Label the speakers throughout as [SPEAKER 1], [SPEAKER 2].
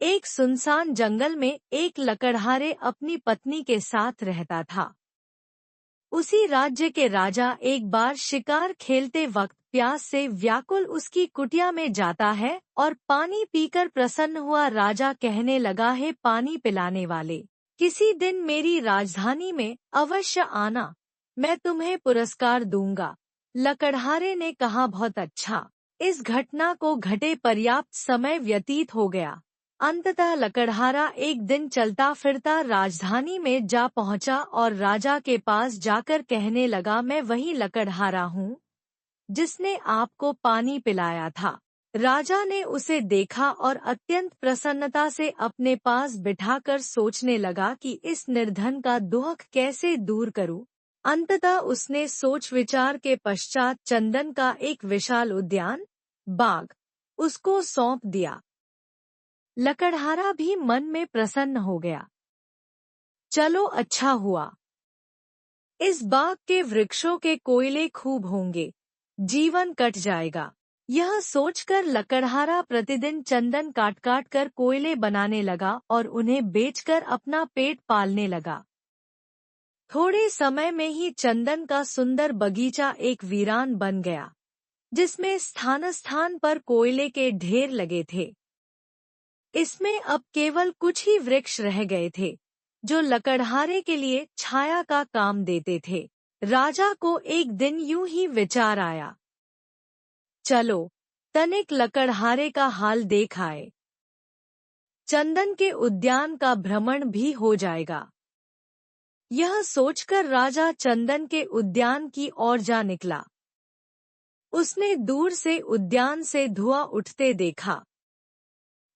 [SPEAKER 1] एक सुनसान जंगल में एक लकड़हारे अपनी पत्नी के साथ रहता था। उसी राज्य के राजा एक बार शिकार खेलते वक्त प्यास से व्याकुल उसकी कुटिया में जाता है और पानी पीकर प्रसन्न हुआ राजा कहने लगा, है पानी पिलाने वाले, किसी दिन मेरी राजधानी में अवश्य आना, मैं तुम्हें पुरस्कार दूंगा। लकड़हारे ने कहा, बहुत अच्छा। इस घटना को घटे पर्याप्त समय व्यतीत हो गया। अंततः लकड़हारा एक दिन चलता फिरता राजधानी में जा पहुंचा और राजा के पास जाकर कहने लगा, मैं वही लकड़हारा हूँ जिसने आपको पानी पिलाया था। राजा ने उसे देखा और अत्यंत प्रसन्नता से अपने पास बिठाकर सोचने लगा कि इस निर्धन का दुख कैसे दूर करूं। अंततः उसने सोच विचार के पश्चात चंदन का एक विशाल उद्यान बाग उसको सौंप दिया। लकड़हारा भी मन में प्रसन्न हो गया। चलो अच्छा हुआ, इस बाग के वृक्षों के कोयले खूब होंगे, जीवन कट जाएगा। यह सोचकर लकड़हारा प्रतिदिन चंदन काट काट कर कोयले बनाने लगा और उन्हें बेचकर अपना पेट पालने लगा। थोड़े समय में ही चंदन का सुंदर बगीचा एक वीरान बन गया, जिसमें स्थान स्थान पर कोयले के ढेर लगे थे। इसमें अब केवल कुछ ही वृक्ष रह गए थे, जो लकड़हारे के लिए छाया का काम देते थे। राजा को एक दिन यूं ही विचार आया, चलो तनिक लकड़हारे का हाल देख आए, चंदन के उद्यान का भ्रमण भी हो जाएगा। यह सोचकर राजा चंदन के उद्यान की ओर जा निकला। उसने दूर से उद्यान से धुआं उठते देखा।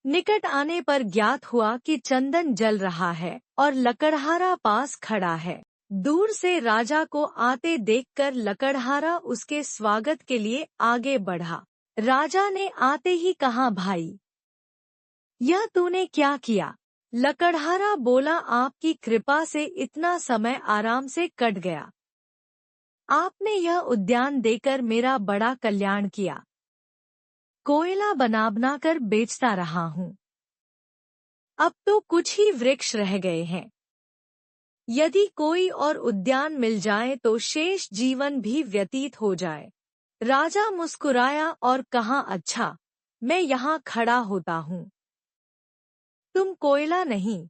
[SPEAKER 1] निकट आने पर ज्ञात हुआ कि चंदन जल रहा है और लकड़हारा पास खड़ा है। दूर से राजा को आते देखकर लकड़हारा उसके स्वागत के लिए आगे बढ़ा। राजा ने आते ही कहा, भाई, यह तूने क्या किया? लकड़हारा बोला, आपकी कृपा से इतना समय आराम से कट गया। आपने यह उद्यान देकर मेरा बड़ा कल्याण किया। कोयला बना कर बेचता रहा हूँ। अब तो कुछ ही वृक्ष रह गए हैं। यदि कोई और उद्यान मिल जाए तो शेष जीवन भी व्यतीत हो जाए। राजा मुस्कुराया और कहा, अच्छा, मैं यहाँ खड़ा होता हूँ। तुम कोयला नहीं,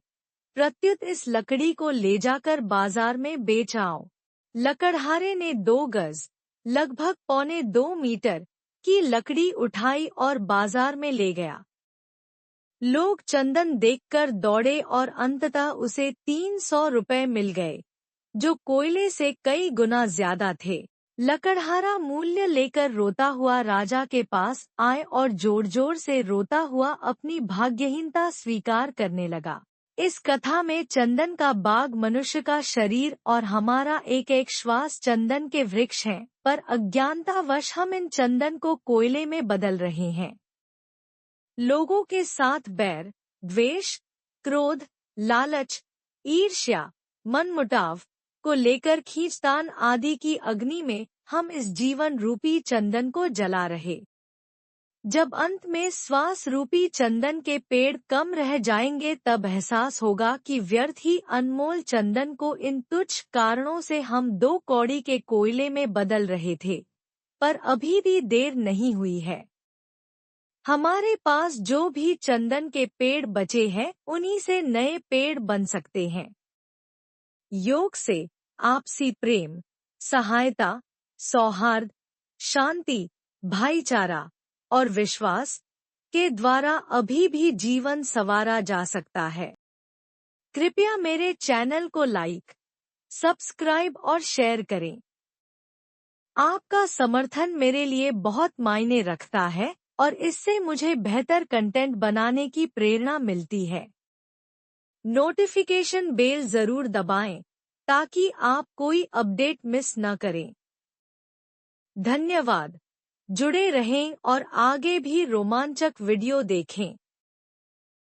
[SPEAKER 1] प्रत्युत इस लकड़ी को ले जाकर बाजार में बेच आओ। लकड़हारे ने 2 गज, लगभग 1.25 मीटर की लकड़ी उठाई और बाजार में ले गया। लोग चंदन देखकर दौड़े और अंततः उसे 300 रुपए मिल गए, जो कोयले से कई गुना ज्यादा थे। लकड़हारा मूल्य लेकर रोता हुआ राजा के पास आए और जोर जोर से रोता हुआ अपनी भाग्यहीनता स्वीकार करने लगा। इस कथा में चंदन का बाग मनुष्य का शरीर और हमारा एक एक श्वास चंदन के वृक्ष हैं, पर अज्ञानतावश हम इन चंदन को कोयले में बदल रहे हैं। लोगों के साथ बैर, द्वेष, क्रोध, लालच, ईर्ष्या, मनमुटाव को लेकर खींचतान आदि की अग्नि में हम इस जीवन रूपी चंदन को जला रहे। जब अंत में श्वास रूपी चंदन के पेड़ कम रह जाएंगे, तब एहसास होगा कि व्यर्थ ही अनमोल चंदन को इन तुच्छ कारणों से हम 2 कौड़ी के कोयले में बदल रहे थे। पर अभी भी देर नहीं हुई है। हमारे पास जो भी चंदन के पेड़ बचे हैं, उन्हीं से नए पेड़ बन सकते हैं। योग से आपसी प्रेम, सहायता, सौहार्द, शांति, भाईचारा और विश्वास के द्वारा अभी भी जीवन संवारा जा सकता है। कृपया मेरे चैनल को लाइक, सब्सक्राइब और शेयर करें। आपका समर्थन मेरे लिए बहुत मायने रखता है और इससे मुझे बेहतर कंटेंट बनाने की प्रेरणा मिलती है। नोटिफिकेशन बेल जरूर दबाएं ताकि आप कोई अपडेट मिस न करें। धन्यवाद। जुड़े रहें और आगे भी रोमांचक वीडियो देखें।